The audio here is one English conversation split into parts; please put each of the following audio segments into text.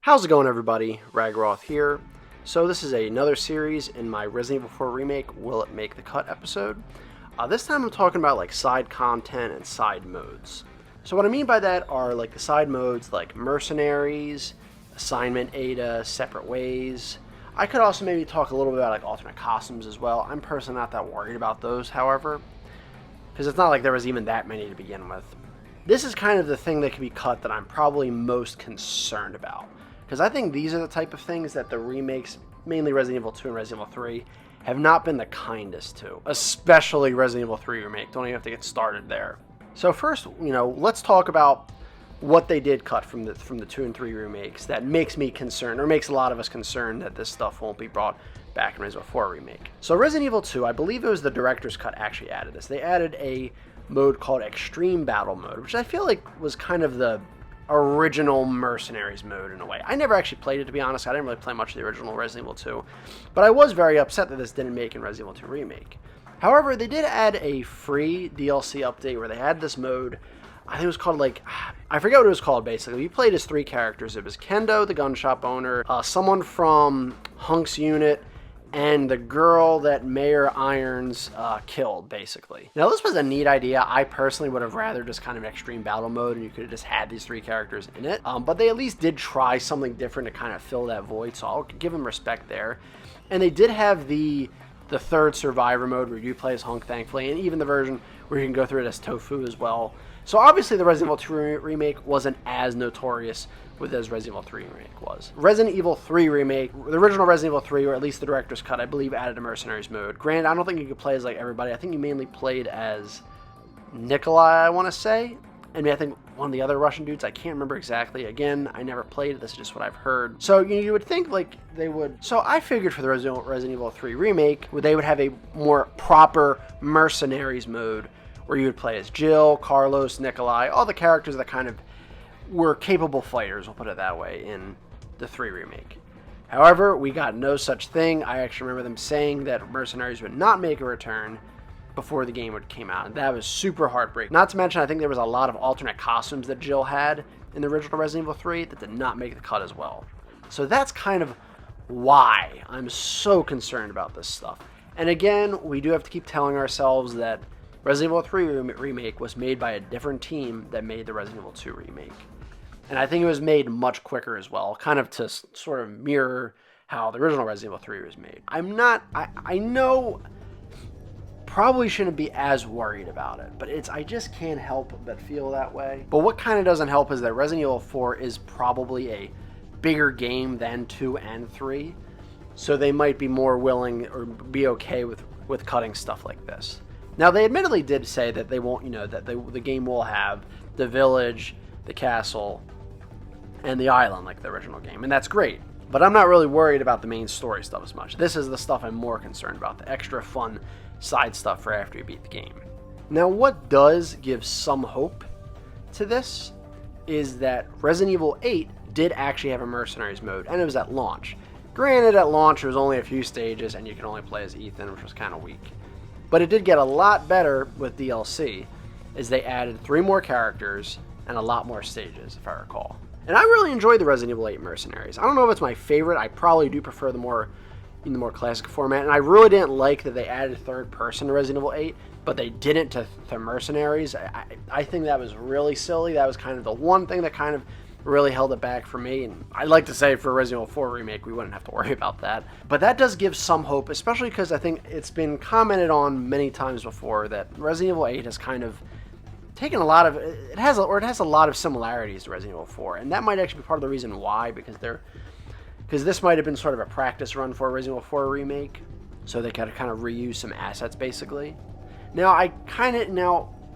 How's it going, everybody? Ragroth here. So this is another series in my Resident Evil 4 Remake Will It Make the Cut episode. This time I'm talking about like side content and side modes. So what I mean by that are like the side modes like Mercenaries, Assignment Ada, Separate Ways. I could also maybe talk a little bit about like alternate costumes as well. I'm personally not that worried about those, however, because it's not like there was even that many to begin with. This is kind of the thing that can be cut that I'm probably most concerned about. Because I think these are the type of things that the remakes, mainly Resident Evil 2 and Resident Evil 3, have not been the kindest to. Especially Resident Evil 3 Remake. Don't even have to get started there. So first, let's talk about what they did cut from the 2 and 3 remakes that makes me concerned, or makes a lot of us concerned, that this stuff won't be brought back in Resident Evil 4 Remake. So Resident Evil 2, I believe it was the director's cut actually added this. They added a mode called Extreme Battle Mode, which I feel like was kind of the original Mercenaries mode in a way. I never actually played it, to be honest. I didn't really play much of the original Resident Evil 2, but I was very upset that this didn't make in Resident Evil 2 Remake. However, they did add a free DLC update where they had this mode. I think it was called I forget what it was called basically. You played as 3 characters. It was Kendo, the gun shop owner, someone from Hunk's unit, and the girl that Mayor Irons killed, basically. Now, this was a neat idea. I personally would have rather just kind of extreme battle mode, and you could have just had these 3 characters in it. But they at least did try something different to kind of fill that void, so I'll give them respect there. And they did have the third survivor mode where you play as Hunk, thankfully, and even the version where you can go through it as Tofu as well. So obviously the Resident Evil 2 Remake wasn't as notorious with as Resident Evil 3 Remake was. Resident Evil 3 Remake, the original Resident Evil 3, or at least the director's cut, I believe added a Mercenaries mode. Granted, I don't think you could play as like everybody. I think you mainly played as Nikolai, I want to say. And I think one of the other Russian dudes, I can't remember exactly. Again, I never played it, this is just what I've heard. So you would think like they would... So I figured for the Resident Evil 3 Remake, they would have a more proper Mercenaries mode where you would play as Jill, Carlos, Nikolai, all the characters that kind of were capable fighters, we'll put it that way, in the 3 Remake. However, we got no such thing. I actually remember them saying that Mercenaries would not make a return before the game came out, and that was super heartbreaking. Not to mention, I think there was a lot of alternate costumes that Jill had in the original Resident Evil 3 that did not make the cut as well. So that's kind of why I'm so concerned about this stuff. And again, we do have to keep telling ourselves that Resident Evil 3 Remake was made by a different team that made the Resident Evil 2 Remake. And I think it was made much quicker as well, kind of to sort of mirror how the original Resident Evil 3 was made. I know, probably shouldn't be as worried about it, but I just can't help but feel that way. But what kind of doesn't help is that Resident Evil 4 is probably a bigger game than 2 and 3, so they might be more willing or be okay with cutting stuff like this. Now, they admittedly did say that they won't, that the game will have the village, the castle, and the island like the original game, and that's great. But I'm not really worried about the main story stuff as much. This is the stuff I'm more concerned about, the extra fun side stuff for after you beat the game. Now, what does give some hope to this is that Resident Evil 8 did actually have a Mercenaries mode, and it was at launch. Granted, at launch, there was only a few stages, and you can only play as Ethan, which was kind of weak. But it did get a lot better with DLC, as they added 3 more characters and a lot more stages, if I recall. And I really enjoyed the Resident Evil 8 Mercenaries. I don't know if it's my favorite. I probably do prefer in the more classic format. And I really didn't like that they added third person to Resident Evil 8, but they didn't to Mercenaries. I think that was really silly. That was kind of the one thing that kind of really held it back for me. And I'd like to say for Resident Evil 4 Remake, we wouldn't have to worry about that. But that does give some hope, especially because I think it's been commented on many times before that Resident Evil 8 has kind of taken a lot of... It has a lot of similarities to Resident Evil 4. And that might actually be part of the reason why, because this might have been sort of a practice run for Resident Evil 4 Remake. So they could kind of reuse some assets, basically. Now,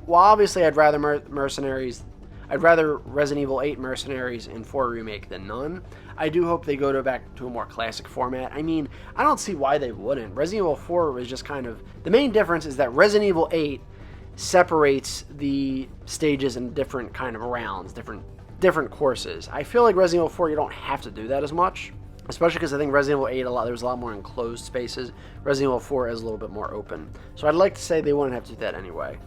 while obviously I'd rather I'd rather Resident Evil 8 Mercenaries in 4 Remake than none, I do hope they go back to a more classic format. I mean, I don't see why they wouldn't. Resident Evil 4 was just kind of... The main difference is that Resident Evil 8 separates the stages in different kind of rounds, different courses. I feel like Resident Evil 4, you don't have to do that as much, especially because I think Resident Evil 8, there's a lot more enclosed spaces. Resident Evil 4 is a little bit more open. So I'd like to say they wouldn't have to do that anyway.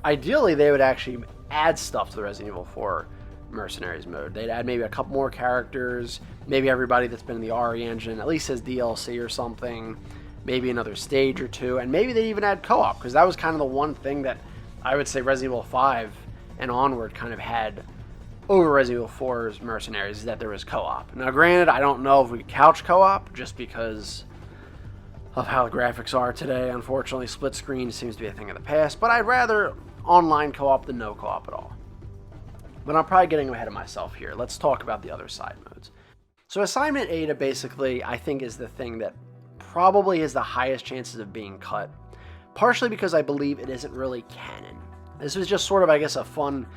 Ideally, they would actually add stuff to the Resident Evil 4 Mercenaries mode. They'd add maybe a couple more characters, maybe everybody that's been in the RE engine, at least as DLC or something, maybe another stage or two, and maybe they'd even add co-op, because that was kind of the one thing that I would say Resident Evil 5 and onward kind of had over Resident Evil 4's Mercenaries, is that there was co-op. Now granted, I don't know if we could couch co-op, just because of how the graphics are today. Unfortunately, split screen seems to be a thing of the past, but I'd rather online co-op than no co-op at all. But I'm probably getting ahead of myself here. Let's talk about the other side modes. So Assignment Ada basically, I think, is the thing that probably has the highest chances of being cut, partially because I believe it isn't really canon. This was just sort of, I guess, a fun,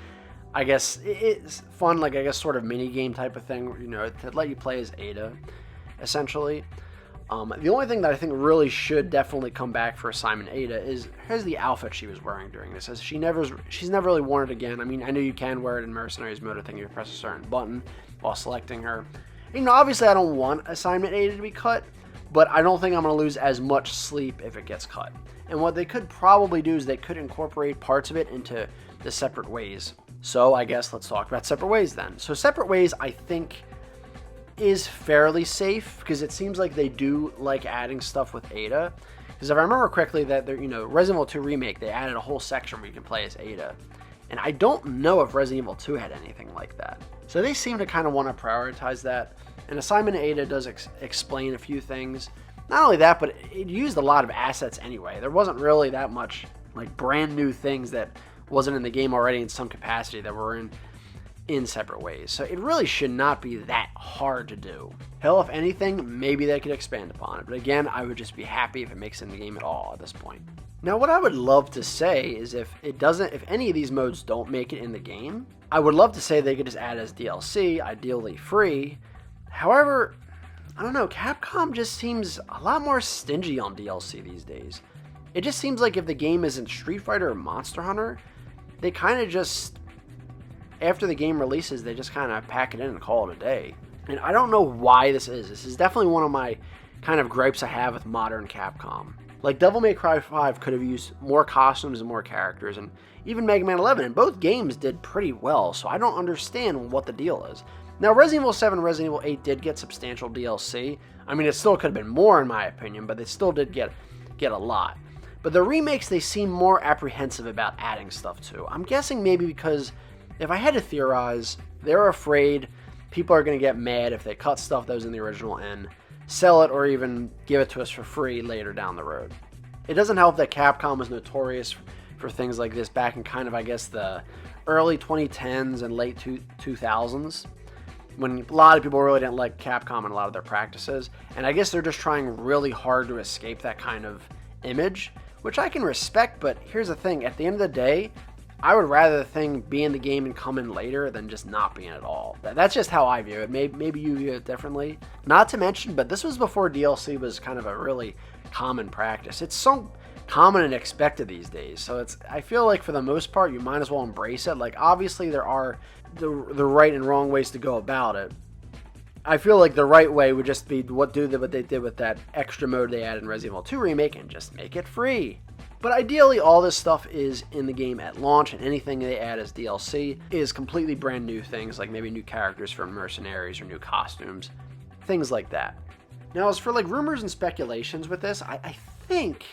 it's fun, like, I guess, sort of mini game type of thing, you know, to let you play as Ada, essentially. The only thing that I think really should definitely come back for Assignment Ada is here's the outfit she was wearing during this. As she's never really worn it again. I mean, I know you can wear it in Mercenaries mode. I think you press a certain button while selecting her. You know, obviously I don't want Assignment Ada to be cut, but I don't think I'm going to lose as much sleep if it gets cut. And what they could probably do is they could incorporate parts of it into the Separate Ways. So I guess let's talk about Separate Ways then. So Separate Ways, I think, is fairly safe, because it seems like they do like adding stuff with Ada. Because if I remember correctly, that they're, you know, Resident Evil 2 Remake, they added a whole section where you can play as Ada. And I don't know if Resident Evil 2 had anything like that. So they seem to kind of want to prioritize that. And Assignment Ada does explain a few things. Not only that, but it used a lot of assets anyway. There wasn't really that much like brand new things that wasn't in the game already in some capacity that were in Separate Ways. So it really should not be that hard to do. Hell, if anything, maybe they could expand upon it. But again, I would just be happy if it makes it in the game at all at this point. Now, what I would love to say is if any of these modes don't make it in the game, I would love to say they could just add as DLC, ideally free. However, I don't know, Capcom just seems a lot more stingy on DLC these days. It just seems like if the game isn't Street Fighter or Monster Hunter, they kind of just, after the game releases, they just kind of pack it in and call it a day. And I don't know why this is. This is definitely one of my kind of gripes I have with modern Capcom. Like, Devil May Cry 5 could have used more costumes and more characters, and even Mega Man 11, and both games did pretty well, so I don't understand what the deal is. Now, Resident Evil 7 and Resident Evil 8 did get substantial DLC. I mean, it still could have been more in my opinion, but they still did get a lot. But the remakes, they seem more apprehensive about adding stuff to. I'm guessing maybe because, if I had to theorize, they're afraid people are going to get mad if they cut stuff that was in the original and sell it or even give it to us for free later down the road. It doesn't help that Capcom was notorious for things like this back in kind of, I guess, the early 2010s and late 2000s, when a lot of people really didn't like Capcom and a lot of their practices. And I guess they're just trying really hard to escape that kind of image, which I can respect, but here's the thing. At the end of the day, I would rather the thing be in the game and come in later than just not be in at all. That's just how I view it. Maybe you view it differently. Not to mention, but this was before DLC was kind of a really common practice. It's so common and expected these days. So I feel like for the most part, you might as well embrace it. Like, obviously there are the right and wrong ways to go about it. I feel like the right way would just be what they did with that extra mode they added in Resident Evil 2 Remake and just make it free. But ideally, all this stuff is in the game at launch, and anything they add as DLC is completely brand new things, like maybe new characters from Mercenaries or new costumes, things like that. Now, as for like rumors and speculations with this, I think,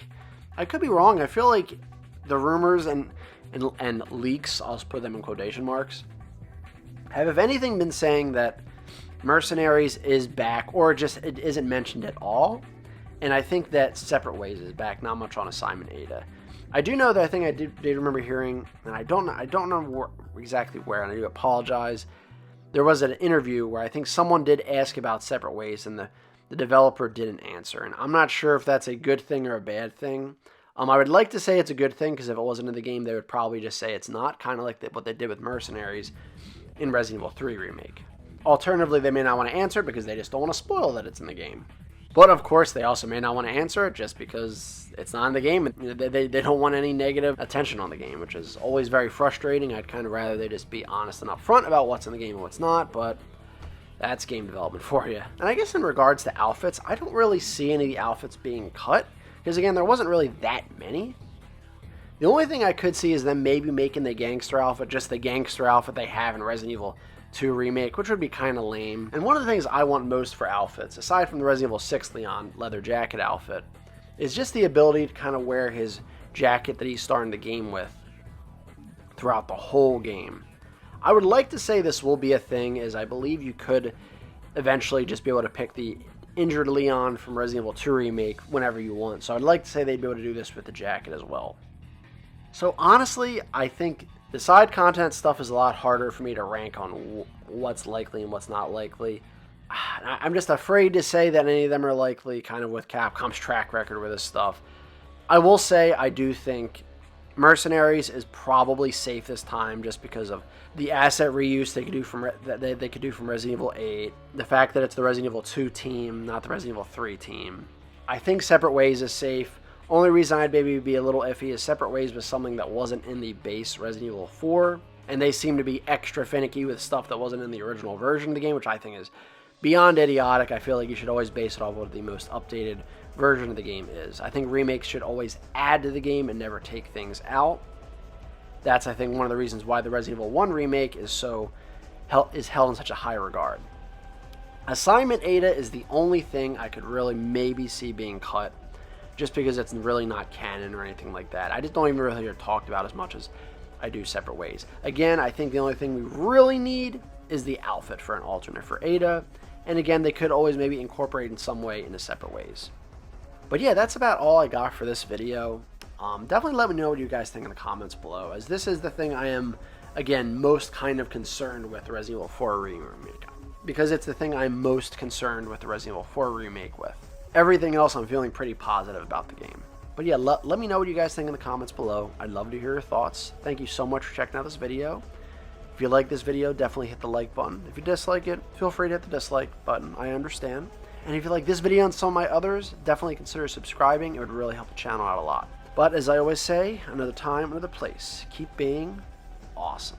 I could be wrong, I feel like the rumors and leaks, I'll just put them in quotation marks, have, if anything, been saying that Mercenaries is back, or just it isn't mentioned at all. And I think that Separate Ways is back, not much on Assignment Ada. I do know that I think I did remember hearing, and I don't know exactly where, and I do apologize. There was an interview where I think someone did ask about Separate Ways, and the developer didn't answer. And I'm not sure if that's a good thing or a bad thing. I would like to say it's a good thing, because if it wasn't in the game, they would probably just say it's not, kind of like what they did with Mercenaries in Resident Evil 3 Remake. Alternatively, they may not want to answer because they just don't want to spoil that it's in the game. But of course, they also may not want to answer it just because it's not in the game. They don't want any negative attention on the game, which is always very frustrating. I'd kind of rather they just be honest and upfront about what's in the game and what's not, but that's game development for you. And I guess in regards to outfits, I don't really see any of the outfits being cut, because again, there wasn't really that many. The only thing I could see is them maybe making the gangster outfit just the gangster outfit they have in Resident Evil 2 Remake, which would be kind of lame. And one of the things I want most for outfits, aside from the Resident Evil 6 Leon leather jacket outfit, is just the ability to kind of wear his jacket that he's starting the game with throughout the whole game. I would like to say this will be a thing, as I believe you could eventually just be able to pick the injured Leon from Resident Evil 2 Remake whenever you want. So I'd like to say they'd be able to do this with the jacket as well. So honestly, I think the side content stuff is a lot harder for me to rank on what's likely and what's not likely. I'm just afraid to say that any of them are likely, kind of with Capcom's track record with this stuff. I will say I do think Mercenaries is probably safe this time, just because of the asset reuse they could do from they could do from Resident Evil 8, the fact that it's the Resident Evil 2 team, not the Resident Evil 3 team. I think Separate Ways is safe. Only reason I'd maybe be a little iffy is Separate Ways was something that wasn't in the base Resident Evil 4, and they seem to be extra finicky with stuff that wasn't in the original version of the game, which I think is beyond idiotic. I feel like you should always base it off what the most updated version of the game is. I think remakes should always add to the game and never take things out. That's, I think, one of the reasons why the Resident Evil 1 remake is held in such a high regard. Assignment Ada is the only thing I could really maybe see being cut, just because it's really not canon or anything like that. I just don't even really hear talked about as much as I do Separate Ways. Again, I think the only thing we really need is the outfit for an alternate for Ada, and again, they could always maybe incorporate in some way into Separate Ways. But yeah, that's about all I got for this video. Definitely let me know what you guys think in the comments below, as this is the thing I am, again, most kind of concerned with the Resident Evil 4 remake, because it's the thing I'm most concerned with the Resident Evil 4 remake with. Everything else I'm feeling pretty positive about the game. But yeah, let me know what you guys think in the comments below. I'd love to hear your thoughts. Thank you so much for checking out this video. If you like this video, definitely hit the like button. If you dislike it, feel free to hit the dislike button. I understand. And if you like this video and some of my others, definitely consider subscribing. It would really help the channel out a lot. But as I always say, another time, another place. Keep being awesome.